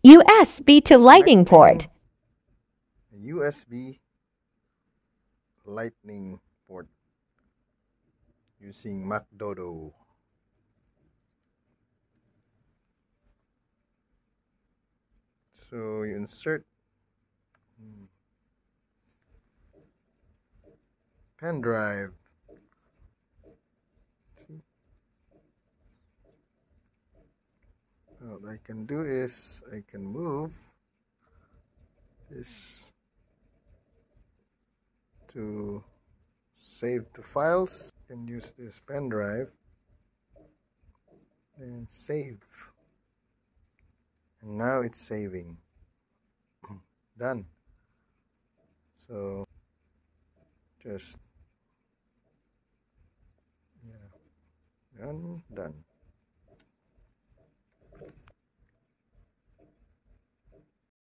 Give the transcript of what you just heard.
USB to lightning port. A USB lightning port using MacDodo. So you insert pen drive. See? What I can do is I can move this to save the files. You can use this pen drive and save. And now it's saving. Done. So just done.